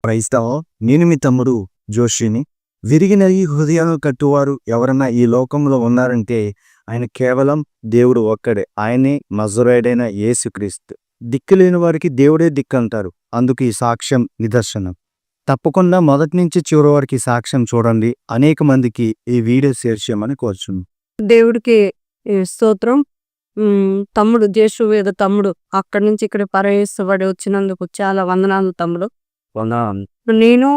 క్రైస్తవం నేను మీ తమ్ముడు జోషిని. విరిగిన ఈ హృదయాలు కట్టువారు ఎవరన్నా ఈ లోకంలో ఉన్నారంటే ఆయన కేవలం దేవుడు ఒక్కడే. ఆయనే నజరేయుడైన యేసుక్రీస్తు. దిక్కులేని వారికి దేవుడే దిక్కు అంటారు. అందుకు ఈ సాక్ష్యం నిదర్శనం. తప్పకుండా మొదటి నుంచి చివరి వరకు సాక్ష్యం చూడండి. అనేక మందికి ఈ వీడియో షేర్ చేయమని కోరుచున్నాను. దేవుడికి స్తోత్రం. తమ్ముడు జేషువేద తమ్ముడు అక్కడి నుంచి ఇక్కడ పరవేశపడి వచ్చినందుకు చాలా వందనాలు తమ్ముడు. నేను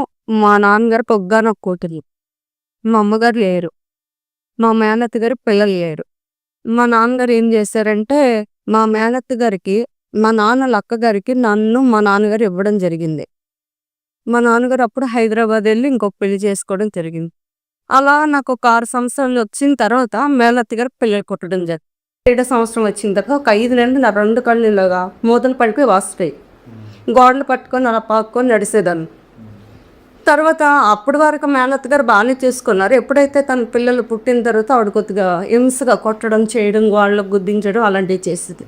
మా నాన్నగారికి ఒక్కగానొక్క కూతురు. మా అమ్మగారు లేరు. మా మేనత్త గారి పిల్లలు లేరు. మా నాన్నగారు ఏం చేశారంటే మా మేనత్త గారికి మా నాన్నల అక్కగారికి నన్ను మా నాన్నగారు ఇవ్వడం జరిగింది. మా నాన్నగారు అప్పుడు హైదరాబాద్ వెళ్ళి ఇంకొక పెళ్లి చేసుకోవడం జరిగింది. అలా నాకు ఒక 6 సంవత్సరాలు వచ్చిన తర్వాత మేనత్త గారికి పిల్లలు కొట్టడం జరిగింది. 7 సంవత్సరం వచ్చిన తర్వాత ఒక 5 నెలలు నా 2 కళ్ళు ఇలాగా మూతలు పడిపోయి వాస్తాయి. గోడలు పట్టుకొని అలా పాక్కొని నడిసేదాన్ని. తర్వాత అప్పటి వరకు మేనత్త గారు బాగానే చేసుకున్నారు. ఎప్పుడైతే తన పిల్లలు పుట్టిన తర్వాత ఆవిడ కొద్దిగా హింసగా కొట్టడం చేయడం వాళ్ళకు గుద్దించడం అలాంటివి చేసేది.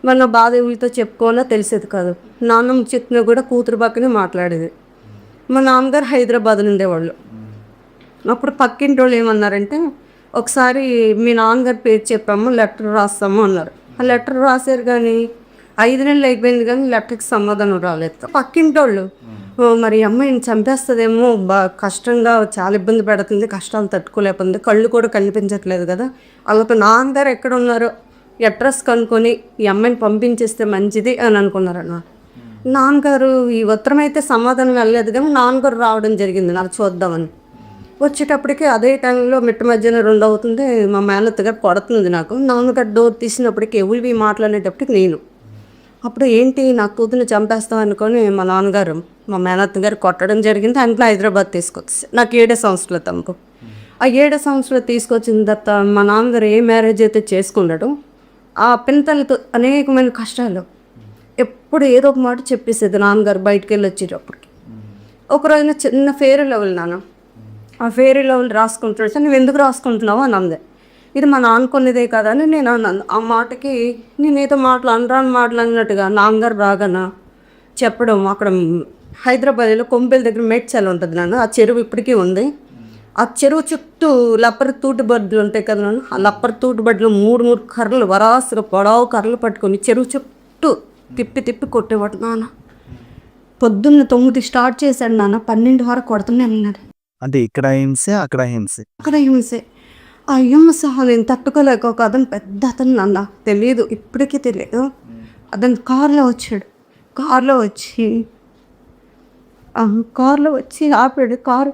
మన బాధ వీళ్ళతో చెప్పుకోవాలో తెలిసేది కాదు. నాన్నమ్మ చెప్పినా కూడా కూతురు పక్కనే మాట్లాడేది. మా నాన్నగారు హైదరాబాద్ ఉండేవాళ్ళు. అప్పుడు పక్కింటి వాళ్ళు ఏమన్నారంటే ఒకసారి మీ నాన్నగారి పేరు చెప్పాము లెటర్ రాస్తాము అన్నారు. ఆ లెటర్ రాశారు కానీ 5 నెలలు అయిపోయింది కానీ లెటర్కి సమాధానం రాలేదు. పక్కింటి వాళ్ళు మరి అమ్మాయిని చంపేస్తుందేమో, కష్టంగా చాలా ఇబ్బంది పెడుతుంది, కష్టాలు తట్టుకోలేకపోతుంది, కళ్ళు కూడా కనిపించట్లేదు కదా, అలాగే నాన్నగారు ఎక్కడ ఉన్నారో అడ్రస్ కనుక్కొని ఈ అమ్మాయిని పంపించేస్తే మంచిది అని అనుకున్నారన్న. నాన్నగారు ఈ ఉత్తరం అయితే సమాధానం వెళ్ళలేదు కానీ నాన్నగారు రావడం జరిగింది నాకు చూద్దామని. వచ్చేటప్పటికి అదే టైంలో మిట్ట మధ్యాహ్నం 2 అవుతుంది. మా మేనత్త గారు కొడుతుంది నాకు. నాన్నగారు డోర్ తీసినప్పటికి ఎవరివి మాట్లాడేటప్పటికి నేను అప్పుడు ఏంటి నాకు కూతుర్ని చంపేస్తాం అనుకొని మా నాన్నగారు మా మేనత్త గారు కొట్టడం జరిగింది. అందులో హైదరాబాద్ తీసుకొచ్చి నాకు 7 సంవత్సరాలు తమకు. ఆ 7 సంవత్సరాలు తీసుకొచ్చిన తర్వాత మా నాన్నగారు ఏ మ్యారేజ్ అయితే చేసుకున్నాడో ఆ పిల్లలతో అనేకమైన కష్టాలు ఎప్పుడు ఏదో ఒక మాట చెప్పేసేది నాన్నగారు బయటకు వెళ్ళి వచ్చేటప్పటికి. ఒకరోజున చిన్న ఫేర్ లెవెల్ నాన్న ఆ ఫేర్ లెవెల్ రాసుకుంటాడు సార్, నువ్వు ఎందుకు రాసుకుంటున్నావు అని అందే. ఇది మా నాన్న కొన్నిదే కదా అని నేను అన్నాను. ఆ మాటకి నేనేదో అనరాని మాటలు అన్నట్టుగా నాన్నగారు రాగాన చెప్పడం. అక్కడ హైదరాబాద్లో కొంపెల దగ్గర మేడ్చల్ ఉంటుంది నాన్న, ఆ చెరువు ఇప్పటికీ ఉంది. ఆ చెరువు చుట్టూ లప్పరి తూటుబడ్లు ఉంటాయి కదా నాన్న, ఆ లప్పరి తూటుబడ్లు 3 కర్రలు వరాసుగా పొడవు కర్రలు పట్టుకొని చెరువు చుట్టూ తిప్పి తిప్పి కొట్టేవాడు నాన్న. పొద్దున్న 9 స్టార్ట్ చేశాడు నాన్న, 12 వరకు కొడుతూనే అన్నాడు. అంటే ఇక్కడ హింసే అక్కడ హింసే అక్కడ హింసే. ఆ హింస నేను తట్టుకోలేక ఒక అతను పెద్ద అతను నాన్న, తెలియదు ఇప్పటికీ తెలియదు. అతను కారులో వచ్చి ఆపాడు. కారు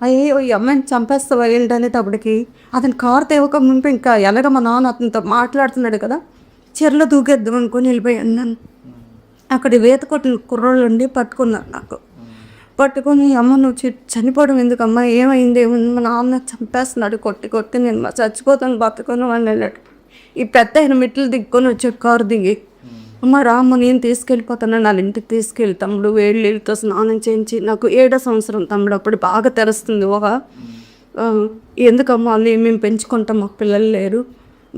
అయ్యో ఈ అమ్మాయిని చంపేస్తావా ఏంటనేటప్పటికి అతను కారు తేవక ముందు ఇంకా ఎలాగ మా నాన్న అతనితో మాట్లాడుతున్నాడు కదా, చెరలో దూకేద్దాం అనుకొని వెళ్ళిపోయాను నన్ను. అక్కడ వేత కొట్టిన కుర్రోళ్ళు ఉండి పట్టుకున్నారు. నాకు పట్టుకొని అమ్మ నువ్వు చనిపోవడం ఎందుకమ్మా, ఏమైంది, మా నాన్న చంపేస్తున్నాడు కొట్టి నేను చచ్చిపోతాను బతుకొని అని వెళ్ళాడు. ఈ పెద్ద ఆయన మెట్లు దిక్కుని వచ్చాడు కారు దిగి. అమ్మ రామ్మ నేను తీసుకెళ్ళిపోతాను, నా ఇంటికి తీసుకెళ్ళి తమ్ముడు వేడి నీళ్ళతో స్నానం చేయించి. నాకు 7వ సంవత్సరం తమ్ముడు, అప్పుడు బాగా తెలుస్తుంది. ఎందుకమ్మా అని మేము పెంచుకుంటాం, మాకు పిల్లలు లేరు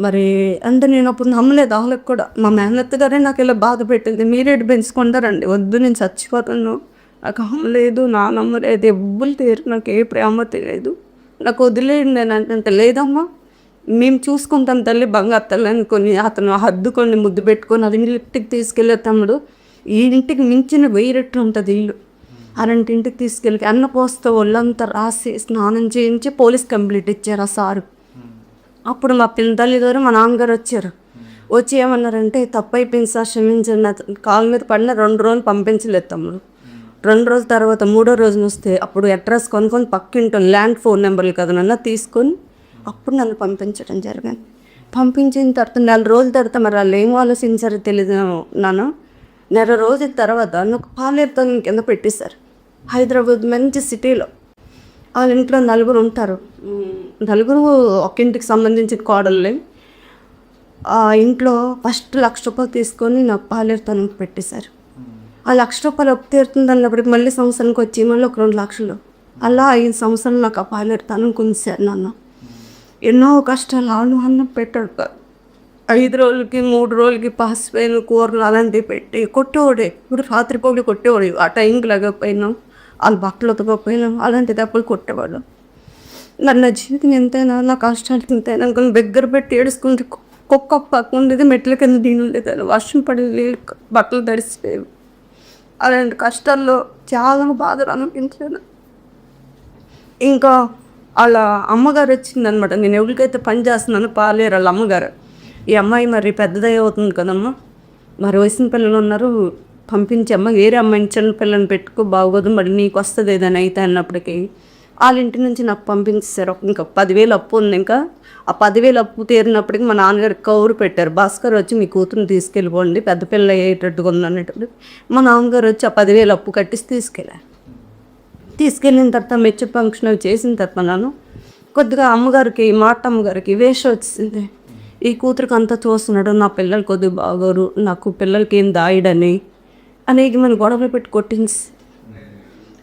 మరి అంటే నేను అప్పుడు నమ్మలేదు. వాళ్ళకి కూడా మా మేనత్త గారే నాకు ఇలా బాధ పెట్టింది, మీరేడు పెంచుకుంటారండి, వద్దు నేను చచ్చిపోతాను, నాకు అమ్మ లేదు నా నమ్మలేదు, ఎవ్వరు లేరు, నాకు ఏ ప్రేమ తెలియదు, నాకు వదిలేయండి అని అంటే లేదమ్మా మేము చూసుకుంటాం తల్లి బంగారు తల్లి అనుకొని అతను హద్దుకొని ముద్దు పెట్టుకొని అది ఇంటికి తీసుకెళ్ళే తమ్ముడు. ఈ ఇంటికి మించిన 1000 రెట్లు ఉంటుంది ఇల్లు. ఇంటికి తీసుకెళ్ళి అన్న పోస్తే ఒళ్ళంతా రాసి స్నానం చేయించి పోలీస్ కంప్లీట్ ఇచ్చారు ఆ సారు. అప్పుడు మా తల్లిగారు మా నాన్నగారు వచ్చి ఏమన్నారంటే తప్పు అయిపోయింది సార్ క్షమించండి, కాళ్ళ మీద పడిన 2 రోజులు పంపించలేదు తమ్ముడు. 2 రోజుల తర్వాత 3వ రోజున వస్తే అప్పుడు అడ్రస్ కొనుక్కొని పక్కింటాం ల్యాండ్ ఫోన్ నెంబర్లు కదా నన్ను తీసుకొని అప్పుడు నన్ను పంపించడం జరిగింది. పంపించిన తర్వాత 4 రోజుల తర్వాత మరి వాళ్ళు ఏం ఆలోచించారో తెలియదు నాన్న. 4 రోజుల తర్వాత నాకు పాలేరుతో కింద పెట్టేశారు. హైదరాబాద్ మంచి సిటీలో వాళ్ళ ఇంట్లో 4 ఉంటారు. 4 ఒక ఇంటికి సంబంధించిన కోడళ్ళే. ఆ ఇంట్లో ఫస్ట్ 1,00,000 రూపాయలు తీసుకొని నాకు పాలేరుతో పెట్టేశారు. ఆ 1,00,000 రూపాయలు ఒప్పు తీరుతుంది అన్నప్పటికి మళ్ళీ సంవత్సరానికి వచ్చి మళ్ళీ ఒక 2 లక్షలు అలా 5 సంవత్సరాలు నాకు ఆ పాలేరుతాను కుంచారు నాన్న. ఎన్నో కష్టాలు అన్నం పెట్టాడు. 5 రోజులకి 3 రోజులకి పాసిపోయిన కూరలు అలాంటివి పెట్టి కొట్టేవాడే. ఇప్పుడు రాత్రిపోయి కొట్టేవాడు. ఆ టైంకి లేకపోయినా వాళ్ళు బట్టలు ఉతకపోయినా అలాంటి దెబ్బలు కొట్టేవాళ్ళు. మరి నా జీవితం ఎంతైనా, నా కష్టాలు ఎంతైనా అనుకుని దగ్గర పెట్టి ఏడుచుకుంటే కుక్క పక్కన ఉండేది, మెట్ల కింద దీని ఉండేది, వర్షం పడేది, బట్టలు తడిసిపోయేవి. అలాంటి కష్టాల్లో చాలా బాధలు అనిపించాను. ఇంకా వాళ్ళ అమ్మగారు వచ్చిందనమాట. నేను ఎవరికైతే పని చేస్తున్నానో పాలేరు వాళ్ళ అమ్మగారు. ఈ అమ్మాయి మరి పెద్దదై అవుతుంది కదమ్మా, మరి వయసిన పిల్లలు ఉన్నారు, పంపించమ్మ, వేరే అమ్మాయిని చిన్న పిల్లని పెట్టుకో, బాగోదు, మరి నీకు వస్తుంది ఏదైనా అయితే అన్నప్పటికీ వాళ్ళ ఇంటి నుంచి నాకు పంపించేశారు. ఇంకా 10,000 అప్పు ఉంది. ఇంకా ఆ 10,000 అప్పు తీరినప్పటికీ మా నాన్నగారికి కౌరు పెట్టారు. భాస్కర్ వచ్చి మీ కూతురుని తీసుకెళ్ళిపోండి, పెద్ద పిల్ల అయ్యేటట్టుగా ఉంది అన్నట్టు మా నాన్నగారు వచ్చి ఆ 10,000 అప్పు కట్టేసి తీసుకెళ్ళిన తర్వాత మెచ్చు ఫంక్షన్ అవి చేసిన తర్వాత నన్ను కొద్దిగా అమ్మగారికి, మాట అమ్మగారికి వేషం వచ్చింది. ఈ కూతురికి అంతా చూస్తున్నాడు, నా పిల్లలు కొద్దిగా బాగోరు, నాకు పిల్లలకి ఏం దాయడని అనేక మన గొడవలు పెట్టి కొట్టించి,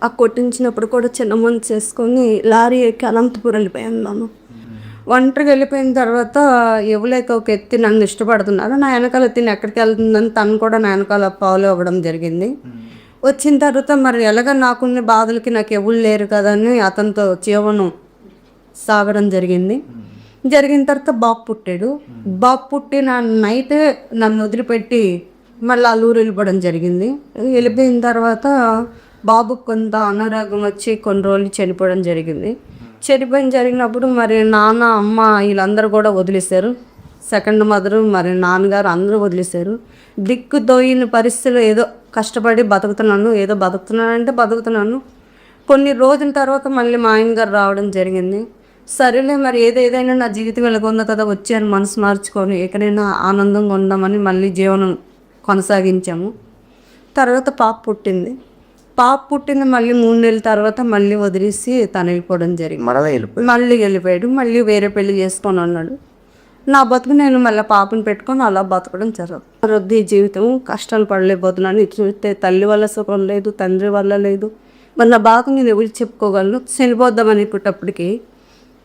ఆ కొట్టించినప్పుడు కూడా చిన్న మంది చేసుకొని లారీ ఎక్కి అనంతపురం వెళ్ళిపోయాను. నన్ను ఒంటరిగా వెళ్ళిపోయిన తర్వాత ఎవలేక ఒక ఎత్తి నన్ను ఇష్టపడుతున్నారు, నా వెనకాల తిని ఎక్కడికి వెళ్తుందని తను కూడా నా వెనకాల ఫాలో అవ్వడం జరిగింది. వచ్చిన తర్వాత మరి ఎలాగ నాకున్న బాధలకి నాకు ఎవరు లేరు కదా అని అతనితో జీవనం సాగడం జరిగింది. జరిగిన తర్వాత బాబు పుట్టాడు. బాబు పుట్టిన నైట్ నన్ను వదిలిపెట్టి మళ్ళీ అల్లూరు వెళ్ళిపోవడం జరిగింది. వెళ్ళిపోయిన తర్వాత బాబుకు కొంత అనారోగ్యం వచ్చి కొన్ని రోజులు చనిపోవడం జరిగింది. జరిగినప్పుడు మరి నాన్న, అమ్మ వీళ్ళందరూ కూడా వదిలేశారు. సెకండ్ మదరు, మరి నాన్నగారు అందరూ వదిలేశారు. దిక్కు తోయిన పరిస్థితులు ఏదో కష్టపడి బతుకుతున్నాను, ఏదో బతుకుతున్నాను. కొన్ని రోజుల తర్వాత మళ్ళీ మా ఆయనగారు రావడం జరిగింది. సరేలే మరి ఏదైనా నా జీవితం వెలుగుంది కదా, వచ్చాను మనసు మార్చుకొని ఎక్కడైనా ఆనందంగా ఉందామని మళ్ళీ జీవనం కొనసాగించాము. తర్వాత పాప పుట్టింది. మళ్ళీ 3 నెలల తర్వాత మళ్ళీ వదిలేసి తను వెళ్ళిపోవడం జరిగింది. మళ్ళీ వెళ్ళిపోయాడు. మళ్ళీ వేరే పెళ్లి చేసుకొని అన్నాడు. నా బతుకు నేను మళ్ళీ పాపను పెట్టుకొని అలా బతకడం జరుగుతుంది. జీవితం కష్టాలు పడలేకపోతున్నాను. చూస్తే తల్లి వల్ల సుఖం లేదు, తండ్రి వల్ల లేదు. మరి నా బాధ నేను ఎవరికి చెప్పుకోగలను. చనిపోద్దామని పుట్టప్పటికి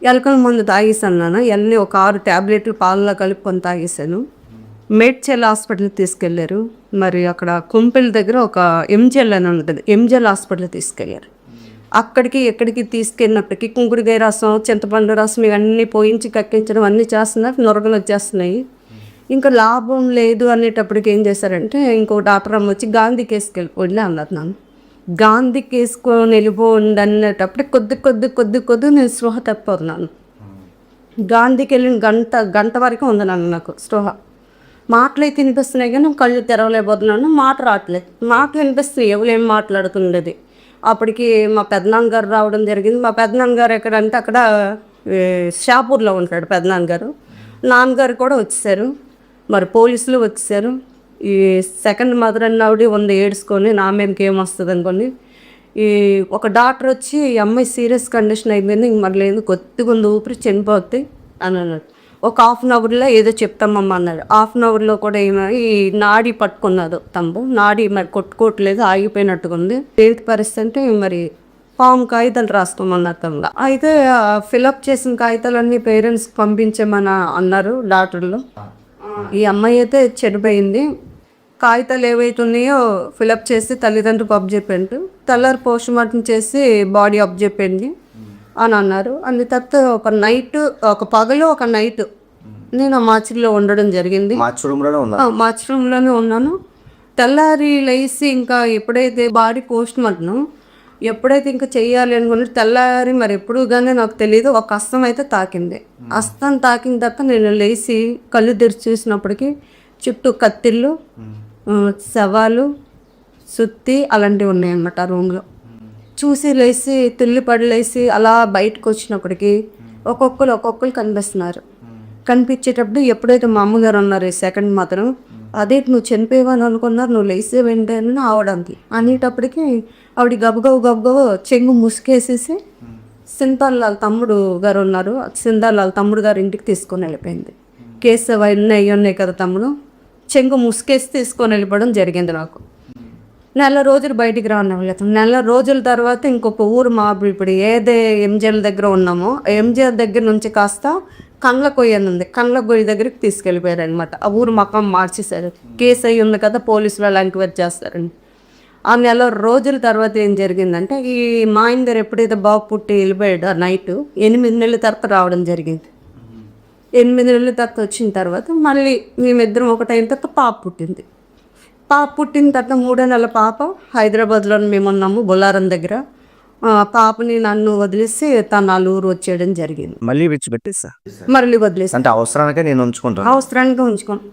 ఎలకల మందు తాగేసాను. నాన్న ఎన్ని ఒక 6 ట్యాబ్లెట్లు పాలలో కలుపుకొని తాగేసాను. మేడ్చల్ హాస్పిటల్కి తీసుకెళ్లారు. మరి అక్కడ కుంపెల దగ్గర ఒక ఎంజిఎల్ అని ఉంటుంది, ఎంజిఎల్ హాస్పిటల్ తీసుకెళ్లారు. ఎక్కడికి తీసుకెళ్ళినప్పటికీ కుంకుడుకాయ రసం, చింతపండు రసం ఇవన్నీ పోయించి కక్కించడం అన్నీ చేస్తున్నారు. నొరగలు వచ్చేస్తున్నాయి. ఇంకా లాభం లేదు అనేటప్పటికి ఏం చేశారంటే ఇంకో డాక్టర్ అమ్మ వచ్చి గాంధీ కేసుకెళ్ళిపోయి అన్నారు. నన్ను గాంధీ కేసుకొని వెళ్ళిపోండి అనేటప్పటికి కొద్ది నేను స్పృహ తప్పిపోతున్నాను. గాంధీకి వెళ్ళిన గంట వరకు ఉంది నాకు స్పృహ. మాటలు అయితే వినిపిస్తున్నాయి కానీ కళ్ళు తెరవలేకపోతున్నాను. మాట రావట్లేదు. మాటలు వినిపిస్తున్నాయి, ఎవరేం మాట్లాడుతుండేది. అప్పటికి మా పెద్దనాన్నగారు రావడం జరిగింది. మా పెద్దనాన్నగారు ఎక్కడంటే అక్కడ షాపూర్లో ఉంటాడు పెద్దనాన్నగారు. నాన్నగారు కూడా వచ్చేసారు. మరి పోలీసులు వచ్చేసారు. ఈ సెకండ్ మదర్ అన్నవిడి ఉంది ఏడ్చుకొని, నా మీదకి ఏమొస్తుంది అనుకోని ఒక డాక్టర్ వచ్చి ఈ అమ్మాయి సీరియస్ కండిషన్ అయిపోయింది, ఇంక మరి లేదు, కొద్దిగా ఊపిరి చనిపోద్ది అని అన్నాడు. ఒక 1/2 అవర్లో ఏదో చెప్తామమ్మ అన్నాడు. 1/2 అవర్లో కూడా ఈ నాడి పట్టుకున్నది తంబు, నాడి మరి కొట్టుకోవట్లేదు, ఆగిపోయినట్టుగా ఉంది. ఏంటి పరిస్థితి అంటే మరి ఫామ్ కాగితాలు రాసుకోమన్నారు తమ్ముడు. అయితే ఫిలప్ చేసిన కాగితాలన్నీ పేరెంట్స్కి పంపించమని అన్నారు డాక్టర్లు. ఈ అమ్మాయి అయితే చనిపోయింది. కాగితాలు ఏవైతున్నాయో ఫిలప్ చేసి తల్లిదండ్రులకు అప్పచెప్పాడు. తెల్లారి పోస్ట్ మార్టం చేసి బాడీ అప్పచెప్పింది అని అన్నారు. అన్ని తర్వాత ఒక పగలు ఒక నైట్ నేను మార్చిలో ఉండడం జరిగింది. మార్చి రూమ్లోనే ఉన్నాను. తెల్లారి లేచి ఇంకా ఎప్పుడైతే బాడీ పోస్ట్ మార్టం ఎప్పుడైతే ఇంకా చెయ్యాలి అనుకున్నట్టు తెల్లారి మరి ఎప్పుడు కానీ నాకు తెలియదు, ఒక అస్తం అయితే తాకింది. అస్తం తాకిన తర్వాత నేను లేచి కళ్ళు తెరిచి చూసినప్పటికీ చుట్టూ కత్తిళ్ళు, శవాలు, సుత్తి అలాంటివి ఉన్నాయన్నమాట ఆ రూమ్లో. చూసి లేచి తుల్లిపడలేసి అలా బయటకు వచ్చినప్పటికీ ఒక్కొక్కరు కనిపిస్తున్నారు. కనిపించేటప్పుడు ఎప్పుడైతే మా అమ్మగారు ఉన్నారు సెకండ్ మాత్రం, అదే నువ్వు చనిపోయేవని అనుకున్నారు, నువ్వు లేసే వెంటనే ఆవడానికి అనేటప్పటికి ఆవిడ గబగబ చెంగు ముసుకేసేసి సింతాలాల్ తమ్ముడు గారు ఉన్నారు, సింతాలాల్ తమ్ముడు గారు ఇంటికి తీసుకొని వెళ్ళిపోయింది. కేసు అవన్నీ ఉన్నాయి కదా తమ్ముడు, చెంగు ముసుకేసి తీసుకొని వెళ్ళిపోవడం జరిగింది. నాకు నెల రోజులు బయటికి రానివ్వలేదు. నెల రోజుల తర్వాత ఇంకొక ఊరు ఇప్పుడు ఏదే ఎంజిఎల్ దగ్గర ఉన్నామో ఎంజిఎల్ దగ్గర నుంచి కాస్త కండ్లకొయ్య ఉంది, కండ్లకొయ్య దగ్గరికి తీసుకెళ్ళిపోయారు అనమాట. ఆ ఊరు మకం మార్చేశారు. కేసు అయ్యి ఉంది కదా, పోలీసులు వాళ్ళు ఎంక్వైరీ చేస్తారండి. ఆ నెల రోజుల తర్వాత ఏం జరిగిందంటే ఈ మా ఆయన గారు ఎప్పుడైతే బాబు పుట్టి వెళ్ళిపోయాడో నైట్ 8 నెలల తర్వాత రావడం జరిగింది. 8 నెలల తర్వాత వచ్చిన తర్వాత మళ్ళీ మేమిద్దరం ఒకటైన తర్వాత పాప పుట్టింది. పాప పుట్టిన తర్వాత 3వ నెల పాప హైదరాబాద్లో మేము ఉన్నాము బొల్లారం దగ్గర. పాపని నన్ను వదిలేసి తను ఊరు వచ్చేయడం జరిగింది. మళ్ళీ విడిచిపెట్టేసా మళ్ళీ వదిలేసి అంటే అవసరానికే నేను ఉంచుకుంటాను. అవసరానికి ఉంచుకోను.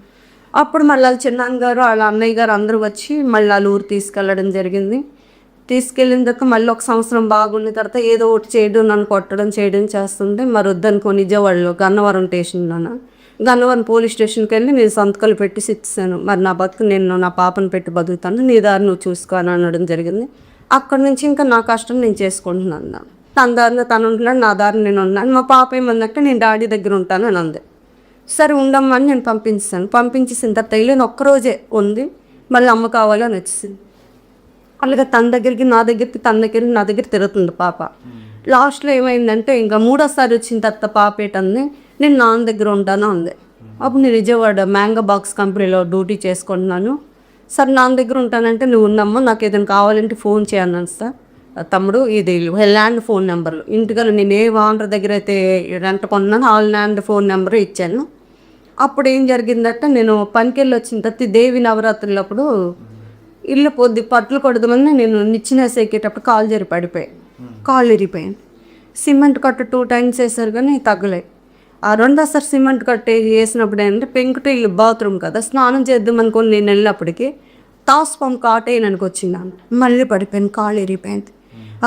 అప్పుడు మళ్ళీ వాళ్ళ చిన్నాన్న గారు వాళ్ళ అన్నయ్య గారు అందరూ వచ్చి మళ్ళీ వాళ్ళ ఊరు తీసుకెళ్ళడం జరిగింది. తీసుకెళ్ళిన తర్వాత మళ్ళీ 1 సంవత్సరం బాగున్న తర్వాత ఏదో ఒకటి చేయడం, నన్ను కొట్టడం చేయడం చేస్తుంటే మరి వద్దనుకో నిజవాడలో గన్నవరం స్టేషన్లోన గన్నవరం పోలీస్ స్టేషన్కి వెళ్ళి నేను సంతకాలు పెట్టి ఇచ్చాను. మరి నా బతుకు నేను నా పాపను పెట్టి బతుకుతాను, నీ దారి నువ్వు చూసుకో అని అనడం జరిగింది. అక్కడి నుంచి ఇంకా నా కష్టం నేను చేసుకుంటున్నాను. తన దారిలో తను ఉంటున్నాడు, నా దారిని నేను ఉన్నాను. మా పాప ఏమందంటే నేను డాడీ దగ్గర ఉంటాను అని అంది. సరే ఉండమ్మా అని నేను పంపించాను. పంపించేసిన తర్వాత వెళ్ళిన ఒక్కరోజే ఉంది, మళ్ళీ అమ్మ కావాలి అని వచ్చింది. అలాగే తన దగ్గరికి నా దగ్గరికి తన దగ్గరికి నా దగ్గర తిరుగుతుంది పాప. లాస్ట్లో ఏమైందంటే ఇంకా 3వసారి వచ్చిన తర్వాత పాప ఏంటంది నేను నాన్న దగ్గర ఉంటాను అంది. అప్పుడు నేను విజయవాడ మ్యాంగో బాక్స్ కంపెనీలో డ్యూటీ చేసుకుంటున్నాను. సరే నాన్న దగ్గర ఉంటానంటే నువ్వు ఉన్నమ్మా నాకు ఏదైనా కావాలంటే ఫోన్ చేయన్నాను సార్. తమ్ముడు ఇది ల్యాండ్ ఫోన్ నెంబర్లు ఇంటికల్ నేను ఏ ఓనర్ దగ్గర అయితే రెంట్ కొన్నాను ఆ ల్యాండ్ ఫోన్ నెంబర్ ఇచ్చాను. అప్పుడు ఏం జరిగిందంటే నేను పనికెళ్ళి వచ్చిన తర్వాత దేవి నవరాత్రులప్పుడు ఇల్లు పొద్దు పట్లు కొడదామని నేను నిచ్చెనేసి ఎక్కేటప్పుడు కాలు జరిగి పడిపోయాయి. కాలు ఇరిగిపోయాను. సిమెంట్ కట్టు 2 టైమ్స్ వేసారు కానీ తగ్గలేదు. ఆ 2వసారి సిమెంట్ కట్టు వేసినప్పుడు ఏంటంటే పెంకుటిల్లు బాత్రూమ్ కదా, స్నానం చేద్దాం అనుకోని నేను వెళ్ళినప్పటికీ తాసుపంపు కాటేయడానికి వచ్చిందాను. మళ్ళీ పడిపోయాను, కాలు ఇరిగిపోయింది.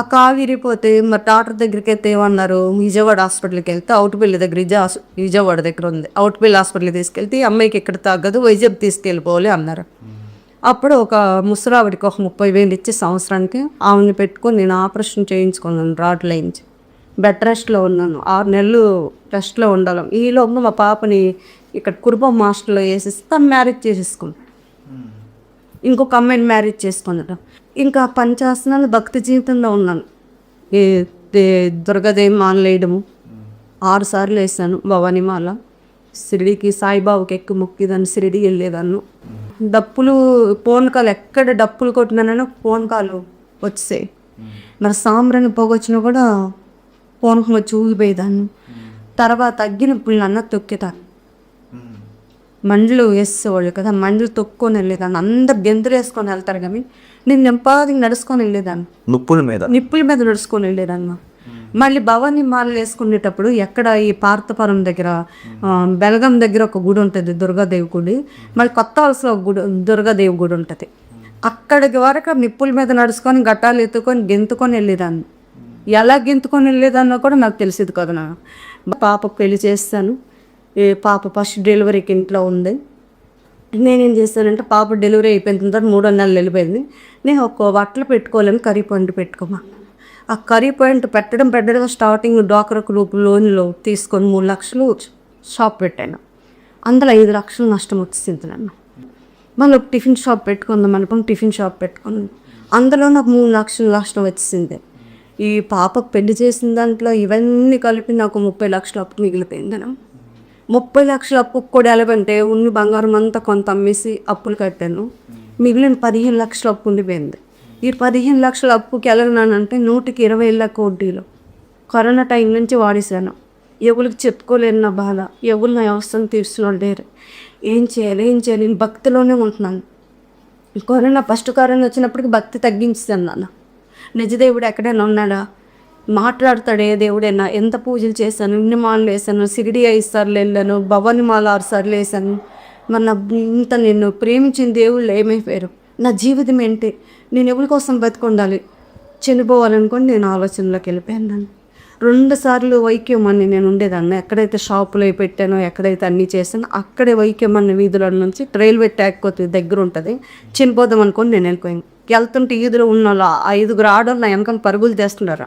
ఆ కాలు ఇరిగిపోతే మరి డాక్టర్ దగ్గరికి అయితే ఏమన్నారు, విజయవాడ హాస్పిటల్కి వెళ్తే అవుట్పల్లి దగ్గర విజయవాడ దగ్గర ఉంది, అవుట్పల్లి హాస్పిటల్కి తీసుకెళ్తే ఈ అమ్మాయికి ఎక్కడ తగ్గదు వైజాగ్ తీసుకెళ్ళిపోవాలి అన్నారు. అప్పుడు ఒక ముసరావిడికి ఒక 30,000 ఇచ్చి సంవత్సరానికి ఆమెను పెట్టుకొని నేను ఆపరేషన్ చేయించుకున్నాను. రాడ్లు వేయించి బెడ్ రెస్ట్లో ఉన్నాను. 6 నెలలు రెస్ట్లో ఉండాలి. ఈలోపు మా పాపని ఇక్కడ కురుబం మాస్టర్లో వేసేసి తను మ్యారేజ్ చేసేసుకున్నాను. ఇంకొక అమ్మాయిని మ్యారేజ్ చేసుకున్నాను. ఇంకా పని చేస్తున్నాను, భక్తి జీవితంలో ఉన్నాను. ఈ దుర్గాదేవి మాల వేయడము 6 సార్లు వేసాను. భవానీ మాల షిరిడీకి సాయిబాబాకి ఎక్కువ మొక్కిదాన్ని, షిరిడి వెళ్ళేదాన్ని. డప్పులు పూనకాలు ఎక్కడ డప్పులు కొట్టినానో పూనకాలు వచ్చాయి. మరి సాంబ్రాన్ని పొగొచ్చినా కూడా పూనకం వచ్చి ఊగిపోయేదాన్ని. తర్వాత అగ్గిన పుల్లన్న తొక్కేదాన్ని. మండలు వేసేవాళ్ళు కదా, మండలు తొక్కుని వెళ్ళేదాన్ని. అందరు గెంతులు వేసుకొని వెళ్తారు కానీ నేను నెంపాది నడుచుకొని వెళ్ళేదాన్ని. నిప్పుల మీద నడుచుకొని వెళ్ళేదాన్ని. మళ్ళీ భవానీ మాల వేసుకునేటప్పుడు ఎక్కడ ఈ పార్థపురం దగ్గర బెల్గం దగ్గర ఒక గుడి ఉంటుంది దుర్గాదేవి గుడి, మళ్ళీ కొత్త వలసలో ఒక గుడి దుర్గాదేవి గుడి ఉంటుంది. అక్కడికి వరకు నిప్పుల మీద నడుచుకొని గట్టాలు ఎత్తుకొని గెంతుకొని వెళ్ళేదాన్ని. ఎలా గెంతుకొని వెళ్ళేదాన్నో కూడా నాకు తెలిసేది కదా. నా పాపకు పెళ్లి చేస్తాను. ఈ పాప ఫస్ట్ డెలివరీకి ఇంట్లో ఉంది. నేనేం చేస్తానంటే పాప డెలివరీ అయిపోయిన తర్వాత 3వ నెలలు వెళ్ళిపోయింది. నేను ఒక బట్టలు పెట్టుకోలేను, కర్రీ పాయింట్ పెట్టుకోమా. ఆ కర్రీ పాయింట్ పెట్టడం స్టార్టింగ్ డ్వాక్రా గ్రూప్ లోన్లో తీసుకొని 3 లక్షలు షాప్ పెట్టాను. అందులో 5 లక్షలు నష్టం వచ్చింది నన్ను. మళ్ళీ ఒక టిఫిన్ షాప్ పెట్టుకుందాం అనుకుని టిఫిన్ షాప్ పెట్టుకున్నాను. అందులో నాకు 3 లక్షలు నష్టం వచ్చింది. ఈ పాపకు పెళ్లి చేసిన దాంట్లో ఇవన్నీ కలిపి నాకు 30 లక్షల అప్పు మిగిలిపోయింది. 30 లక్షల అప్పు కూడా ఎలాగంటే ఉన్న బంగారం అంతా కొంత అమ్మేసి అప్పులు కట్టాను. మిగిలిన 15 లక్షల అప్పు ఉండిపోయింది. ఈ 15 లక్షల అప్పుకి ఎలాగనంటే 100కి 20 వడ్డీలు. కరోనా టైం నుంచి వాడేశాను. ఎవరికి చెప్పుకోలేను నా బాధ, ఎవరు నా అవసరం తీర్చున్నాడు లేరు. ఏం చేయాలి నేను భక్తిలోనే ఉంటున్నాను. ఫస్ట్ కరోనా వచ్చినప్పటికి భక్తి తగ్గించాను నాన్న. నిజదేవుడు ఎక్కడైనా ఉన్నాడా, మాట్లాడతాడు ఏ దేవుడైనా. ఎంత పూజలు చేశాను, ఇన్ని మాలలు వేసాను, షిరిడి 5 సార్లు వెళ్ళాను, భవానీ మాల 6 సార్లు వేసాను. మరి నా ఇంత నిన్ను ప్రేమించిన దేవుళ్ళు ఏమైపోయారు, నా జీవితం ఏంటి, నేను ఎవరి కోసం బతుకుండాలి, చనిపోవాలనుకొని నేను ఆలోచనలోకి వెళ్ళిపోయాను. నన్ను 2 సార్లు వైక్యమని నేను ఉండేదాన్ని. ఎక్కడైతే షాపులు పెట్టానో, ఎక్కడైతే అన్నీ చేశానో అక్కడే వైక్యమని వీధుల నుంచి రైల్వే ట్రాక్ దగ్గర ఉంటుంది, చనిపోదాం అనుకొని నేను వెళ్ళిపోయాను. వెళ్తుంటే ఈదులో ఉన్న 5 ఆడోళ్ళు నా వెనకాల పరుగులు చేస్తున్నారు.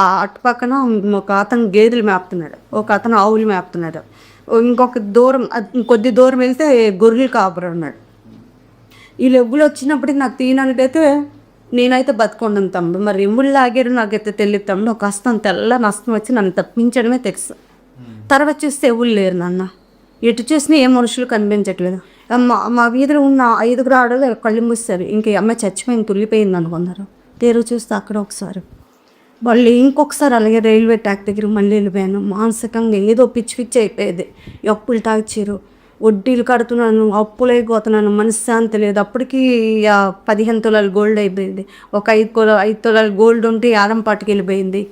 ఆ అటు పక్కన ఒక అతను గేదెలు మేపుతున్నాడు, ఒక అతను ఆవులు మేపుతున్నాడు, ఇంకొక దూరం కొద్ది దూరం వెళ్తే గొర్రెలు కాపురు ఉన్నాడు. వీళ్ళు ఎవ్వులు వచ్చినప్పటికి నాకు తీయనట్టయితే నేనైతే బతుకుండాను తమ్ముడు. మరి ఎవ్వులు లాగారు నాకైతే తెలియదు తమ్ముడు. ఒక హస్తం తెల్ల నష్టం వచ్చి నన్ను తప్పించడమే తెలుసు. తర్వాత చూస్తే ఎవ్వులు లేరు నాన్న. ఎటు చూసినా ఏ మనుషులు కనిపించట్లేదు. మా వీధిలో ఉన్న 5 ఆడలు కళ్ళు మూస్తారు. ఇంక ఈ అమ్మాయి చచ్చిపోయింది, తుల్లిపోయింది అనుకున్నారు. తీరు చూస్తే అక్కడ ఒకసారి మళ్ళీ ఇంకొకసారి అలాగే రైల్వే ట్రాక్ దగ్గర మళ్ళీ వెళ్ళిపోయాను. మానసికంగా ఏదో పిచ్చి పిచ్చి అయిపోయేది. అప్పులు టార్చరు, వడ్డీలు కడుతున్నాను, అప్పులైపోతున్నాను, మనశ్శాంతి లేదు. అప్పటికి 15 తులాలు గోల్డ్ అయిపోయింది. ఒక 5 తులాలు గోల్డ్ ఉంటే ఆరంపాటికి వెళ్ళిపోయింది.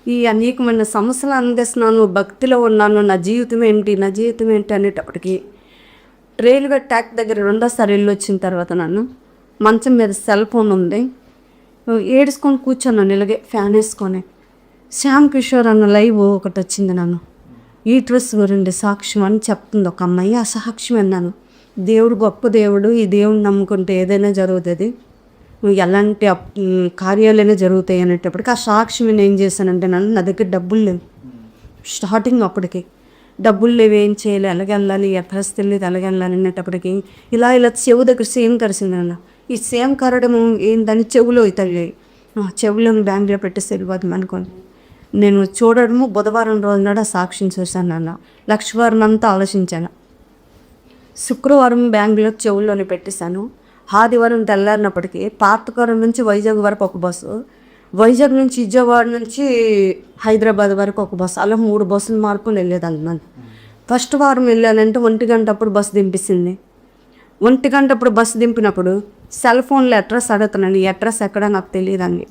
ఈ అనేకమైన సమస్యలు అందిస్తున్నాను, భక్తిలో ఉన్నాను, నా జీవితం ఏంటి అనేటప్పటికి రైల్వే ట్రాక్ దగ్గర రెండోసారి వెళ్ళి వచ్చిన తర్వాత నన్ను మంచం మీద సెల్ ఫోన్ ఉంది, ఏడుచుకొని కూర్చున్నాను ఇలాగే ఫ్యాన్ వేసుకొని. శ్యామ్ కిషోర్ అన్న లైవ్ ఒకటి వచ్చింది. నన్ను ఈ డ్రెస్ గురించి సాక్ష్యం అని చెప్తుంది ఒక అమ్మాయి. ఆ సాక్ష్యం అన్నాను, దేవుడు గొప్ప దేవుడు, ఈ దేవుడిని నమ్ముకుంటే ఏదైనా జరుగుతుంది, ఎలాంటి కార్యాలైనా జరుగుతాయి అనేటప్పటికి ఆ సాక్ష్యం నేను ఏం చేశానంటే, నా దగ్గర డబ్బులు లేవు స్టార్టింగ్. అప్పటికి డబ్బులు లేవు, ఏం చేయాలి, ఎలాగెళ్ళాలి, ఎడ్రెస్ తెలియదు, ఎలాగెళ్ళాలి అనేటప్పటికి ఇలా చెవు దగ్గర సేమ్ కరిసింది అన్న. ఈ సేమ్ కరడం ఏంటని చెవులో తగిలాయి. చెవులో బ్యాంక్లో పెట్టేసి వెళ్ళిపోతుంది అనుకోండి. నేను చూడడము బుధవారం రోజు నాడు ఆ సాక్ష్యం చూశాను అన్న. లక్షవారం అంతా ఆలోచించాను. శుక్రవారం బ్యాంకులో చెవుల్లోనే పెట్టేశాను. ఆదివారం తెల్లారినప్పటికీ పాతకారం నుంచి వైజాగ్ వరకు ఒక బస్సు, వైజాగ్ నుంచి విజయవాడ నుంచి హైదరాబాద్ వరకు ఒక బస్సు, అలా 3 బస్సులు మార్పులు వెళ్ళేదాన్ని. ఫస్ట్ వారం వెళ్ళానంటే 1 గంట అప్పుడు బస్సు దింపిస్తుంది. 1 గంట అప్పుడు బస్సు దింపినప్పుడు సెల్ ఫోన్లో అడ్రస్ అడుగుతున్నాను. ఈ అడ్రస్ ఎక్కడ నాకు తెలియదండి.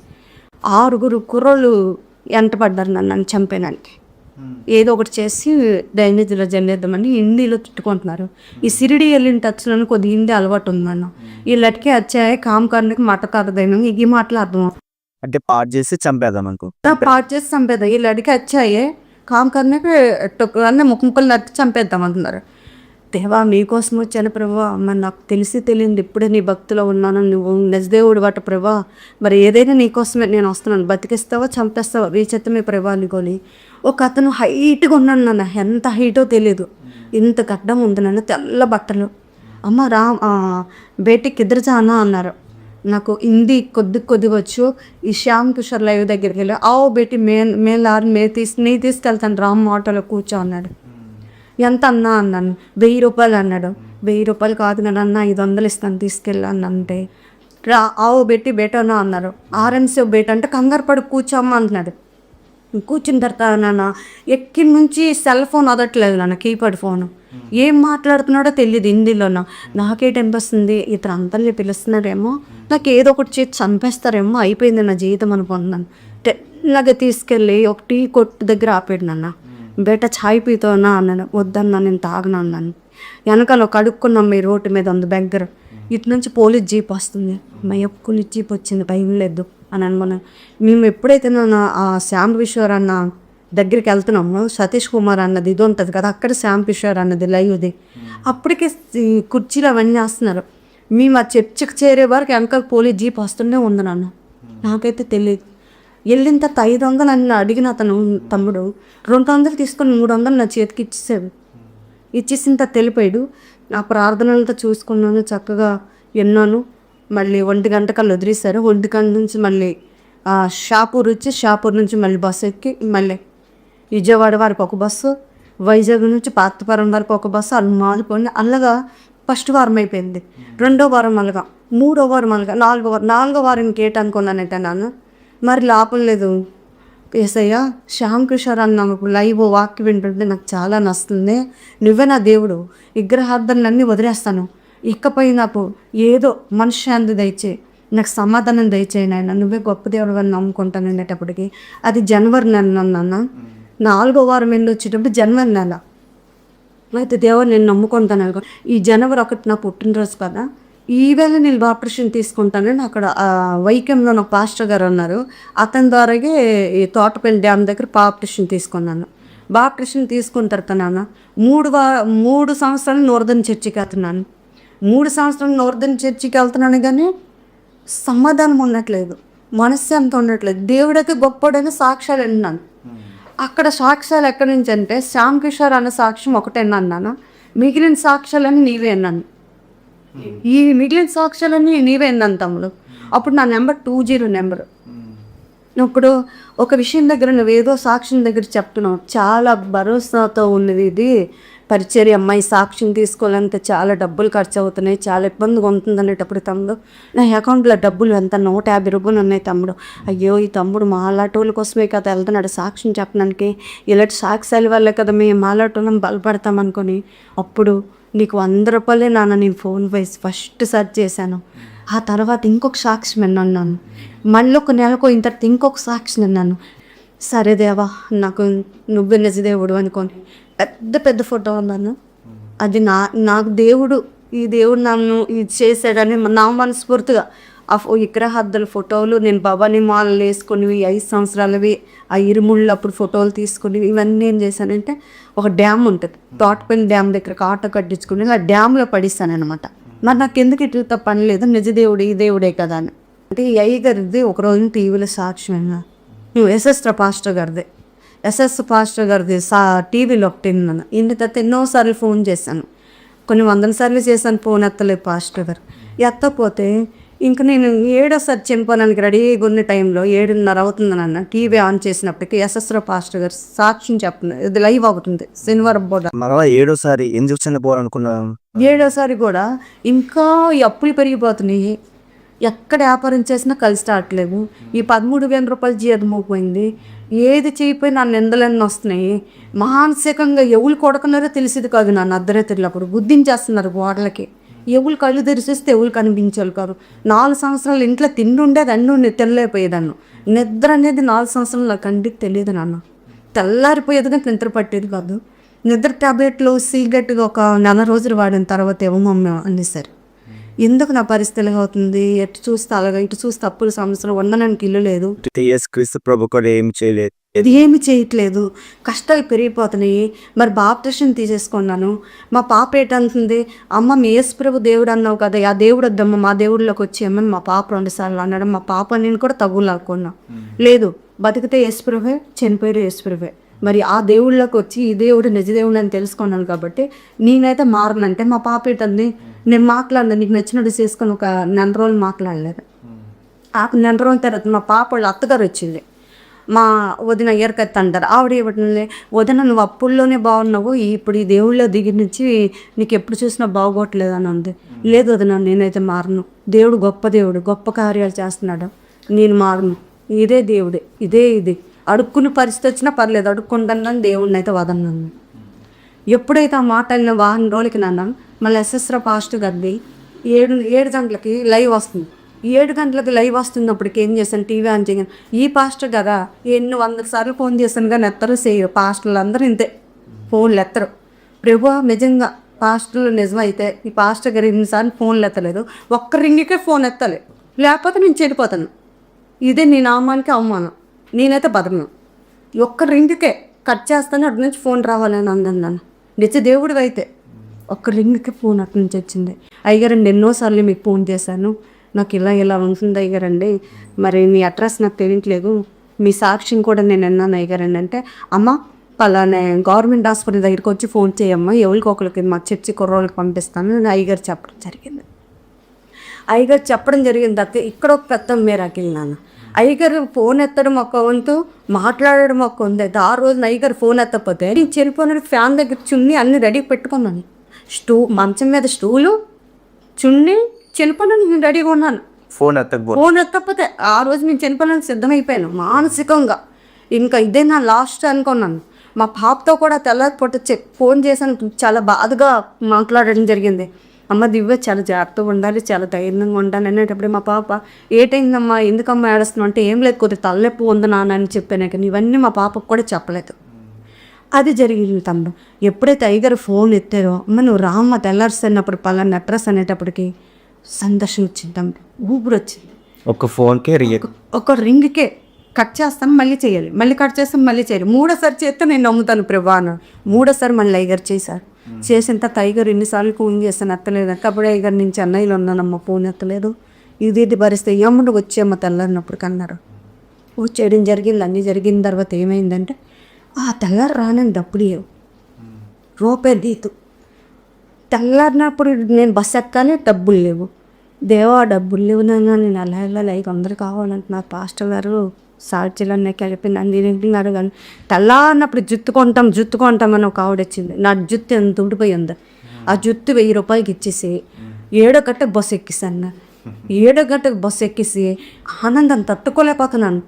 6 కుర్రోళ్ళు వెంటపడ్డారు నన్ను చంపేనానికి. ఏదో ఒకటి చేసి డ్రైనేజీలో జల్లేద్దామని హిందీలో తిట్టుకుంటున్నారు. ఈ సిరిడి వెళ్ళిన టచ్లో కొద్ది హిందీ అలవాటు ఉందన్న. ఈ లట్కే వచ్చాయి కామ్ కర్ణకి మటకారదైన ఈ మాటలు అర్థం అంటే పాడు చేసి చంపేద్దాం అనుకో, పాటు చేసి చంపేద్దాం. ఈ లడికి వచ్చాయి కామ్ కర్ణకి అన్నీ ముక్కలు నరికి చంపేద్దాం అంటున్నారు. దేవా మీకోసం వచ్చాను ప్రభా, మరి నాకు తెలియదు ఇప్పుడే నీ భక్తిలో ఉన్నాను, నువ్వు నిజదేవుడు వాట ప్రభా, మరి ఏదైనా నీకోసమే నేను వస్తున్నాను, బతికిస్తావా చంపేస్తావా వీచెత్తమే ప్రభా అనుకొని. ఒక అతను హైట్గా ఉన్నాను నాన్న, ఎంత హైటో తెలియదు, ఇంత గడ్డం ఉంది నన్ను, తెల్ల బట్టలు. అమ్మ బేటికి ఇద్దరు జానా అన్నారు. నాకు హిందీ కొద్ది వచ్చు. ఈ శ్యామ్ కిషోర్ లైవ్ దగ్గరికి వెళ్ళి ఆవు బేటి నీ తీసుకెళ్తాను రామ్ ఆటోలో కూర్చో అన్నాడు. ఎంత అన్నా అన్నాను. 1000 రూపాయలు అన్నాడు. 1000 రూపాయలు కాదు కదా అన్న, 500 ఇస్తాను తీసుకెళ్ళాను అంటే, ఆవు బేటి బేటనా అన్నారు. ఆర్ఎన్సీ బేట అంటే కంగారు పడి కూర్చోమ్మ అంటున్నాడు. కూర్చున్న తర్వాత నాన్న ఎక్కి నుంచి సెల్ ఫోన్ వదట్లేదు నాన్న, కీప్యాడ్ ఫోను. ఏం మాట్లాడుతున్నాడో తెలియదు హిందీలోనో. నాకే టెంపొస్తుంది, ఇతను అంతల్ని పిలుస్తున్నారేమో, నాకు ఏదో ఒకటి చేసి చంపేస్తారేమో, అయిపోయింది నా జీవితం అనుకుంటున్నాను. తెల్లగా తీసుకెళ్ళి ఒక టీ కొట్టు దగ్గర ఆపాడు నాన్న. బేట ఛాయ్ పీతోనా అన్నాను. వద్దన్నా నేను తాగను అన్నాను. వెనకాల ఒక అడుక్కున్నాం మీ రోడ్డు మీద ఉంది దగ్గర. ఇటు నుంచి పోలీస్ జీప్ వస్తుంది. పోలీస్ జీప్ వచ్చింది, భయం లేదు అని అనుకున్నాను. మేము ఎప్పుడైతే ఆ శ్యామ్ కిషోర్ అన్న దగ్గరికి వెళ్తున్నాము, సతీష్ కుమార్ అన్నది ఇది ఉంటుంది కదా, అక్కడ శ్యామ్ కిషోర్ అన్నది లైవ్ది. అప్పటికే కుర్చీలు అవన్నీ వేస్తున్నారు. మేము ఆ చర్చికి చేరే వరకు వెనకాల పోలీస్ జీప్ వస్తుండే ఉంది నాన్న. నాకైతే తెలియదు. వెళ్ళిన తర్వాత 500 అని అడిగిన అతను తమ్ముడు 200 తీసుకొని 300 నా చేతికి ఇచ్చేసాడు. ఇచ్చేసిన తర్వాత తెలిపాడు. నా ప్రార్థనలతో చూసుకున్నాను, చక్కగా విన్నాను. మళ్ళీ 1 గంటకల్లా వదిలేశారు. 1 గంట నుంచి మళ్ళీ షాపూర్ వచ్చి, షాపూర్ నుంచి మళ్ళీ బస్సు ఎక్కి మళ్ళీ విజయవాడ వరకు ఒక బస్సు, వైజాగ్ నుంచి పాతపురం వరకు ఒక బస్సు, అలా మారిపోయింది. అలాగా ఫస్ట్ వారం అయిపోయింది. 2వ వారం అలాగా, 3వ వారం అలాగా, 4వ వారం ఇంకేట అనుకున్నానంటే నాన్న. మరి లాభం లేదు ఏసయ్య, శ్యామ్ కిషోర్ అన్న లైవ్ వాక్యం వింటుంటే నాకు చాలా నచ్చుతుంది. నువ్వే నా దేవుడు, విగ్రహార్థాలన్నీ వదిలేస్తాను, ఇకపై నాకు ఏదో మనశ్శాంతి దయచే, నాకు సమాధానం దయచేయి నాయన, నువ్వే గొప్ప దేవుడు అని నమ్ముకుంటాను అనేటప్పటికి అది జనవరి నెల నాన్న. 4వ వారం వెళ్ళి వచ్చేటప్పుడు జనవరి నెల. అయితే దేవుడు నేను నమ్ముకుంటాను అనుకో. ఈ జనవరి 1 నా పుట్టినరోజు కదా, ఈవేళ నేను బాప్టిషన్ తీసుకుంటానని అక్కడ వైకంలో నాకు పాస్టర్ గారు ఉన్నారు, అతని ద్వారాగే ఈ తోటపల్లి డ్యామ్ దగ్గర బాప్టిషన్ తీసుకున్నాను. బాప్టిషన్ తీసుకున్న తర్వాత నాన్న 3 సంవత్సరాలు నూర్దన్ చర్చికి వెళ్తున్నాను. 3 సంవత్సరాలు నూర్దన్ చర్చికి వెళ్తున్నాను కానీ సమాధానం ఉండట్లేదు, మనశ్శాంతి ఉండట్లేదు. దేవుడైతే గొప్పడని సాక్ష్యాలు విన్నాను. అక్కడ సాక్ష్యాలు ఎక్కడి నుంచి అంటే, శ్యామ్ కిషోర్ అన్న సాక్ష్యం ఒకటే అన్నాను, మిగిలిన సాక్ష్యాలని నీవే అన్నాను. ఈ మిగిలిన సాక్ష్యాలన్నీ నీవే అన్నాను తమ్ముడు. అప్పుడు నా నెంబర్ 20 నెంబరు. ఇప్పుడు ఒక విషయం దగ్గర నువ్వేదో సాక్ష్యం దగ్గర చెప్తున్నావు, చాలా భరోసాతో ఉన్నది ఇది పరిచర్య, అమ్మాయి సాక్ష్యం తీసుకోవాలంటే చాలా డబ్బులు ఖర్చు అవుతున్నాయి, చాలా ఇబ్బందిగా ఉంటుంది అనేటప్పుడు తమ్ముడు నా అకౌంట్లో డబ్బులు ఎంత 150 రూపాయలు ఉన్నాయి తమ్ముడు. అయ్యో ఈ తమ్ముడు మాలాటోళ్ళ కోసమే కదా వెళ్తున్నాడు సాక్ష్యం చెప్పడానికి, ఇలాంటి సాక్ష్యాల వల్లే కదా మేము మాలాటోళ్ళం బలపడతాం అనుకొని, అప్పుడు నీకు 100 రూపాయలే నాన్న నేను ఫోన్ వేసి ఫస్ట్ సెర్చ్ చేశాను. ఆ తర్వాత ఇంకొక సాక్ష్యం విన్నాను, మళ్ళీ ఒక నెలకు ఇంత ఇంకొక సాక్ష్యం విన్నాను. సరే దేవా నాకు నువ్వే నిజదేవుడు అనుకొని పెద్ద పెద్ద ఫోటో ఉన్నాను. అది నాకు దేవుడు, ఈ దేవుడు నన్ను ఇది చేశాడని నా మనస్ఫూర్తిగా ఆ విగ్రహార్థాల ఫోటోలు, నేను భవానీ మాలలు వేసుకుని 5 సంవత్సరాలవి ఆ ఇరుముళ్ళు అప్పుడు ఫోటోలు తీసుకుని ఇవన్నీ ఏం చేశానంటే, ఒక డ్యామ్ ఉంటుంది తోటపల్లి డ్యామ్ దగ్గర ఆటో కట్టించుకుని ఆ డ్యామ్లో పడిస్తాను అనమాట. మరి నాకు ఎందుకు ఇట్లా పని లేదు, నిజ దేవుడు ఈ దేవుడే కదా అని. అంటే ఈ అయ్యగారిది ఒకరోజు టీవీలో సాక్ష్యంగా ఎస్ఎస్ పాస్టర్ గారిది, ఎస్ఎస్ పాస్టర్ గారిది టీవీలో ఒకటి విన్నాను. ఇంటి తర్వాత ఎన్నోసార్లు ఫోన్ చేశాను, కొన్ని 100 సార్లు చేశాను, ఫోన్ ఎత్తలేదు పాస్టర్ గారు. ఎత్తపోతే ఇంకా నేను 7వ చనిపోవడానికి రెడీగా ఉన్న టైంలో 7:30 అవుతుందన్న టీవీ ఆన్ చేసినప్పటికీ ఎస్ఎస్ పాస్టర్ గారు సాక్ష్యం చెప్తున్నారు. ఇది లైవ్ అవుతుంది శనివారం పూట. మరలా 7వ ఎందుకు చనిపోవాలనుకున్నాను? 7వ కూడా ఇంకా ఈ అప్పులు పెరిగిపోతున్నాయి, ఎక్కడ వ్యాపారం చేసినా కలిసి రావట్లేదు. ఈ 13,000 రూపాయలు జీతం పోయింది, ఏది చేయపోయి నా నిందలన్నీ వస్తున్నాయి. మానసికంగా ఎవరు కొడుకున్నారో తెలిసేది కాదు. నన్ను అర్ధరాత్రులప్పుడు గుద్దించేస్తున్నారు గోడలకి. ఎవరు కళ్ళు తెరిచేస్తే ఎవరు కనిపించాలి కాదు. 4 సంవత్సరాలు ఇంట్లో తిండి ఉండేది, అన్నీ ఉండే తెల్లైపోయేదాన్ని. నిద్ర అనేది 4 సంవత్సరాలు నాకు కంటికి తెలియదు నాన్న. తెల్లారిపోయేది కానీ నిద్ర పట్టేది కాదు. నిద్ర టాబ్లెట్లు సిగరెట్గా ఒక 4 రోజులు వాడిన తర్వాత ఏమో మమ్మీ అనేసారు. ఎందుకు నా పరిస్థితి అవుతుంది, ఎటు చూస్తే అలాగా, ఇటు చూస్తే అప్పులు సంవత్సరం ఉండడానికి ఇల్లు లేదు, క్రీస్తు ప్రభు కూడా ఏమి చేయలేదు, ఇది ఏమి చేయట్లేదు, కష్టాలు పెరిగిపోతున్నాయి. మరి బాప్టిషన్ తీసేసుకున్నాను. మా పాప ఏంటంటుంది, అమ్మ మీ యేసు ప్రభు దేవుడు అన్నావు కదా, ఆ దేవుడు వద్దమ్మ మా దేవుళ్ళకి వచ్చి అమ్మని మా పాప 2 సార్లు అన్నాడు. మా పాప నేను కూడా తగులాక్కున్నా. లేదు బతికితే యేసు ప్రభువే, చనిపోయారు యేసు ప్రభువే. మరి ఆ దేవుళ్ళకి వచ్చి ఈ దేవుడు నిజదేవుడు అని తెలుసుకున్నాను కాబట్టి నేనైతే మారనంటే, మా పాప ఏంటంది, నేను మాట్లాడలేదు నీకు నచ్చినట్టు చేసుకొని ఒక 4 రోజులు మాట్లాడలేదు. ఆ 4 రోజుల తర్వాత మా పాప వాళ్ళ అత్తగారు వచ్చింది, మా వదిన ఎరకత్త అంటారు. ఆవిడ ఇవ్వటంలే, వదిన నువ్వు అప్పుల్లోనే బాగున్నావు, ఇప్పుడు ఈ దేవుళ్ళ దిగి నుంచి నీకు ఎప్పుడు చూసినా బాగోట్లేదు అని ఉంది. లేదు వదిన నేనైతే మారను, దేవుడు గొప్ప దేవుడు, గొప్ప కార్యాలు చేస్తున్నాడు, నేను మారను, ఇదే దేవుడే, ఇది అడుక్కునే పరిస్థితి వచ్చినా పర్లేదు, అడుక్కుంటాను దేవుడిని అయితే వదన్నాను. ఎప్పుడైతే ఆ మాట వెళ్ళిన 1 వారం రోజులకి నన్ను మళ్ళీ ఎస్ఎస్ పాస్టర్ గారిది 7 గంటలకి లైవ్ వస్తుంది. 7 గంటలకు లైవ్ వస్తున్నప్పటికి ఏం చేశాను, టీవీ ఆన్ చేయగాను ఈ పాస్టర్ కదా ఎన్ని 100 సార్లు ఫోన్ చేశాను కానీ ఎత్తరు చేయరు. పాస్టర్లు అందరూ ఇంతే, ఫోన్లు ఎత్తరు. ప్రభు నిజంగా పాస్టర్లు నిజమైతే ఈ పాస్టర్ గారు ఎన్నిసార్లు ఫోన్లు ఎత్తలేదు, ఒక్క రింగికే ఫోన్ ఎత్తలే, లేకపోతే నేను చెడిపోతాను. ఇదే నీ నామానికి అవమానం, నేనైతే బతకను. ఒక్క రింగికే కట్ చేస్తాను, అటు నుంచి ఫోన్ రావాలని అందని నన్ను. నిజ దేవుడు అయితే ఒక్క రింగ్కి ఫోన్ అటు నుంచి వచ్చింది. అయ్యగారండి ఎన్నోసార్లు మీకు ఫోన్ చేశాను, నాకు ఇలా ఉంటుంది అయ్యగారండి, మరి మీ అడ్రస్ నాకు తెలియట్లేదు, మీ సాక్ష్యం కూడా నేను విన్నాను అయ్యగారండి అంటే, అమ్మ పలానా గవర్నమెంట్ హాస్పిటల్ దగ్గరికి వచ్చి ఫోన్ చేయమ్మా, ఎవరికొకరికి మా చర్చి కుర్రోళ్ళకి పంపిస్తాను అని అయ్యగారు చెప్పడం జరిగింది. అయ్యగారు చెప్పడం జరిగింది. అక్క ఇక్కడ ఒక పెద్ద మేరాకిల్ నాన్న. అయ్యగారు ఫోన్ ఎత్తడం ఒక వంతు, మాట్లాడడం ఒక ఉంది. ఆ రోజున అయ్యగారు ఫోన్ ఎత్తకపోతే నేను చెరిపోయిన ఫ్యాన్ దగ్గర చున్ని అన్ని రెడీ పెట్టుకున్నాను. మంచం మీద స్టూలు, చున్ని, చనిపోయిన నేను రెడీగా ఉన్నాను. ఫోన్ ఎత్తకపోతే ఆ రోజు నేను చనిపోయిన సిద్ధమైపోయాను మానసికంగా. ఇంకా ఇదే నా లాస్ట్ అనుకున్నాను. మా పాపతో కూడా తెల్లారిపోతే ఫోన్ చేశాను, చాలా బాధగా మాట్లాడడం జరిగింది. అమ్మ దివ్య చాలా జాగ్రత్తగా ఉండాలి, చాలా ధైర్యంగా ఉండాలి అనేటప్పుడు మా పాప ఏటైందమ్మా ఎందుకమ్మా ఏడుస్తున్నావు అంటే, ఏం లేదు కొద్దిగా తలనొప్పి ఉంది నాన్న అని చెప్పాను. కానీ ఇవన్నీ మా పాపకు కూడా చెప్పలేదు. అది జరిగింది తమ్ముడు. ఎప్పుడైతే అయ్యగారు ఫోన్ ఎత్తారో, అమ్మ నువ్వు రామ్మ తెల్లారుస్తున్నప్పుడు పలానా అడ్రస్ అనేటప్పటికి సందర్శన వచ్చింది తమ్ముడు, ఊపిరి వచ్చింది. ఒక ఫోన్కే ఒక రింగ్కే కట్ చేస్తాను మళ్ళీ చేయాలి, మళ్ళీ కట్ చేస్తాను మళ్ళీ చేయాలి. 3వసారి చేస్తే నేను నమ్ముతాను ప్రభాను. 3వసారి మళ్ళీ అయ్యగారు చేశారు. చేసిన తర్వాత అయ్యగారు ఎన్నిసార్లు ఫోన్ చేస్తాను ఎత్తలేదు. అప్పుడు అయ్యగారు నేను చెన్నైలో ఉన్నానమ్మ ఫోన్ ఎత్తలేదు, ఇది పరిస్థితి ఏమన్నా వచ్చేమ్మ తెల్లారినప్పుడు కన్నారు. వచ్చేయడం జరిగింది. అన్నీ జరిగిన తర్వాత ఏమైందంటే, ఆ తెల్లారు రానని డబ్బులు లేవు, రూపాయి దీతు. తెల్లారినప్పుడు నేను బస్సు ఎక్కాలి, డబ్బులు లేవు. దేవా డబ్బులు లేవు నేను ఎలా వెళ్ళాలి, 500 కావాలంటున్నారు పాస్టర్ గారు, సాక్షులన్నీ కలిపి నన్ను తింటున్నారు కానీ తెల్లారినప్పుడు జుత్తు కొంటాం అని ఒక ఆవిడ వచ్చింది. నా జుత్తు ఎంత ఊడిపోయింది. ఆ జుత్తు 1000 రూపాయలకి ఇచ్చేసి 7 గంటలకు బస్సు ఎక్కిస్తాను. 7 గంటలకు బస్సు ఎక్కేసి ఆనందం తట్టుకోలేకపోతున్నాను.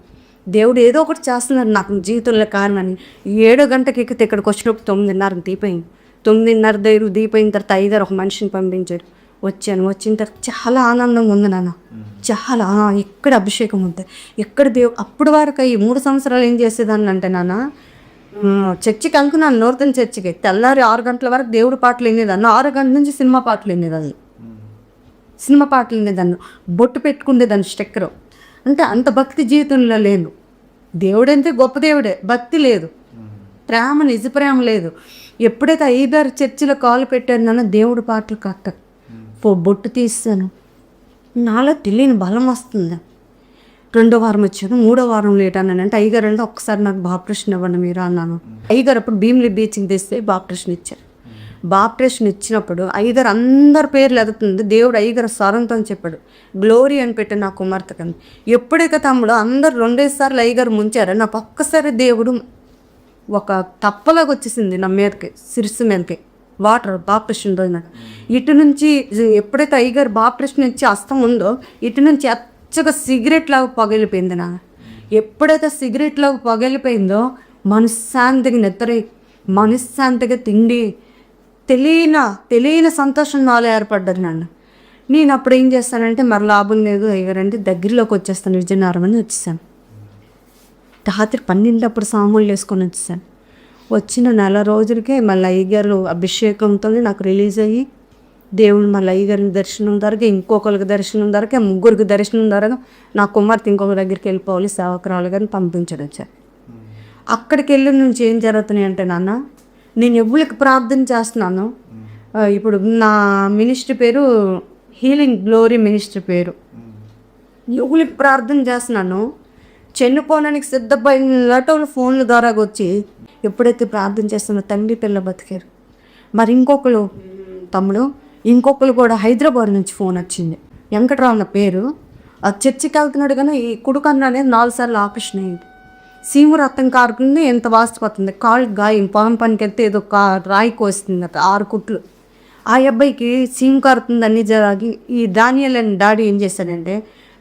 దేవుడు ఏదో ఒకటి చేస్తున్నాడు నాకు జీవితంలో కారణమని. 7 గంటకి ఎక్కితే ఇక్కడికి వచ్చినప్పుడు 9:30 దీపోయింది. 9:30 దీపోయిన తర్వాత 5 ఒక మనిషిని పంపించాడు. వచ్చిన తర్వాత చాలా ఆనందంగా ఉంది నాన్న. చాలా ఎక్కడ అభిషేకం ఉంటుంది, ఎక్కడ దేవుడు. అప్పటి వరకు ఈ 3 సంవత్సరాలు ఏం చేసేదాన్ని అంటే నాన్న, చర్చికి వెళ్తున్నాను, నూతన చర్చికి. తెల్లారి 6 గంటల వరకు దేవుడి పాటలు వినేదాన్ని. 6 గంటల నుంచి సినిమా పాటలు వినేదాన్ని. బొట్టు పెట్టుకునేదాన్ని స్టెక్కరు. అంటే అంత భక్తి జీవితంలో లేను. దేవుడంటే గొప్ప దేవుడే, భక్తి లేదు, ప్రేమ నిజ ప్రేమ లేదు. ఎప్పుడైతే 5-6 చర్చిలో కాలు పెట్టాను నాన్న, దేవుడి పాటలు కట్ట బొట్టు తీస్తాను, నాలో తెలియని బలం వస్తుంది. 2వ వారం వచ్చాను, 3వ వారం లేట్ అన్నాను. అంటే అయ్యగారు అంటే ఒక్కసారి నాకు బాప్టిషన్ ఇవ్వండి మీరు అన్నాను. అయ్యగారు అప్పుడు భీమిలి బీచ్కి తెస్తే బాప్టిషన్ ఇచ్చారు. బాప్టిషన్ ఇచ్చినప్పుడు అయ్యగారు అందరి పేర్లు ఎదుగుతుంది. దేవుడు అయ్యగారు స్వరంతో చెప్పాడు, గ్లోరీ అని పెట్టి నా కుమార్తె కన్నా. ఎప్పుడైతే తమ్ముడు అందరు 2 సార్లు అయ్యగారు ముంచారో, నాకు ఒక్కసారి దేవుడు ఒక తప్పలాగా వచ్చేసింది నా మీదకి, శిరస్సు మీదకి వాటర్. బాప్టిషన్ రోజున ఇటు నుంచి ఎప్పుడైతే అయ్యగారు బాప్టిషన్ ఇచ్చి అస్తం ఉందో, ఇటు నుంచి ఎచ్చగా సిగరెట్ లాగా పగిలిపోయింది నా. ఎప్పుడైతే సిగరెట్ లాగా పగిలిపోయిందో మనశ్శాంతిగా నిద్ర, మనశ్శాంతిగా తిండి, తెలియని సంతోషం నాలో ఏర్పడ్డది నన్ను. నేను అప్పుడు ఏం చేస్తానంటే, మరి లాభం లేదు అయ్యారంటే దగ్గరలోకి వచ్చేస్తాను. విజయనగరం అని వచ్చేసాను. రాత్రి 12 అప్పుడు సాములు వేసుకొని వచ్చేసాను. వచ్చిన 4 రోజులకే మళ్ళీ అయ్యగారు అభిషేకంతో నాకు రిలీజ్ అయ్యి, దేవుడు మళ్ళీ అయ్యగారిని దర్శనం దొరక, ఇంకొకరికి దర్శనం దొరక, 3 దర్శనం దొరక, నా కుమార్తె ఇంకొక దగ్గరికి వెళ్ళిపోవాలి, సేవకురాలు గారిని పంపించడం వచ్చారు. అక్కడికి వెళ్ళిన నుంచి ఏం జరుగుతున్నాయి అంటే నాన్న, నేను ఎవరికి ప్రార్థన చేస్తున్నాను. ఇప్పుడు నా మినిస్ట్రీ పేరు హీలింగ్ గ్లోరీ మినిస్ట్రీ పేరు. ఎవరికి ప్రార్థన చేస్తున్నాను, చనిపోవడానికి సిద్ధపడిన ఫోన్ల ద్వారా వచ్చి ఎప్పుడైతే ప్రార్థన చేస్తున్నా తండ్రి పిల్ల బతికారు. మరి ఇంకొకరు కూడా హైదరాబాద్ నుంచి ఫోన్ వచ్చింది. వెంకటరావు నా పేరు. ఆ చర్చికి వెళ్తున్నాడు కానీ ఈ కుడుకన్ను అనేది 4 సార్లు ఆపరేషన్ అయ్యింది. సీము రక్తం కారుతుంది, ఎంత వాసిపోతుంది, కాళ్ళు గాయం, పొలం పనికి వెళ్తే ఏదో రాయి కోస్తుంది, 6 కుట్లు. ఆ అబ్బాయికి సీము కారుతుంది అన్ని జరాగి. ఈ డానియల్ అని డాడీ ఏం చేశాడంటే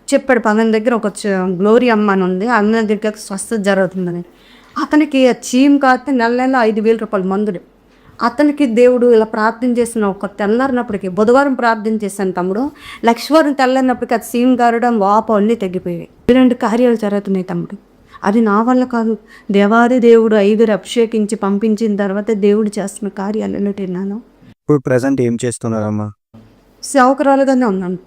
చెప్పాడు, పదం దగ్గర ఒక గ్లోరీ అమ్మ అని ఉంది, అన్న దగ్గర స్వస్థత జరుగుతుందని. అతనికి చీమ్ కాస్తే నెల 5,000 రూపాయలు మందుడు. అతనికి దేవుడు ఇలా ప్రార్థన చేసిన ఒక తెల్లారినప్పటికీ, బుధవారం ప్రార్థన చేశాను తమ్ముడు, లక్ష్మీవారం తెల్లారినప్పటికీ అది సీమ్ కారడం, వాపు అన్నీ తగ్గిపోయాయి. 2 కార్యాలు జరుగుతున్నాయి తమ్ముడు. అది నా వల్ల కాదు, దేవాది దేవుడు 5 అభిషేకించి పంపించిన తర్వాత దేవుడు చేస్తున్న కార్యాలు విన్నాను. ఇప్పుడు ప్రజెంట్ ఏం చేస్తున్నారమ్మా? సేవకురాలుగానే ఉన్నాను.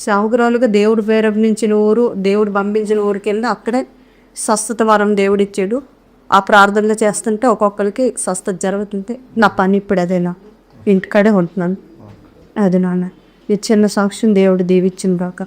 సేవకురాలుగా దేవుడు ప్రేరేపించిన ఊరు, దేవుడు పంపించిన ఊరికి వెళ్ళి అక్కడే స్వస్థత వరం దేవుడు ఇచ్చాడు. ఆ ప్రార్థనలు చేస్తుంటే ఒక్కొక్కరికి స్వస్థత జరుగుతుంటే నా పని ఇప్పుడు అదేనా, ఇంటికాడే ఉంటున్నాను. అది నాన్న ఈ చిన్న సాక్ష్యం దేవుడు దీవిచ్చిన రాక.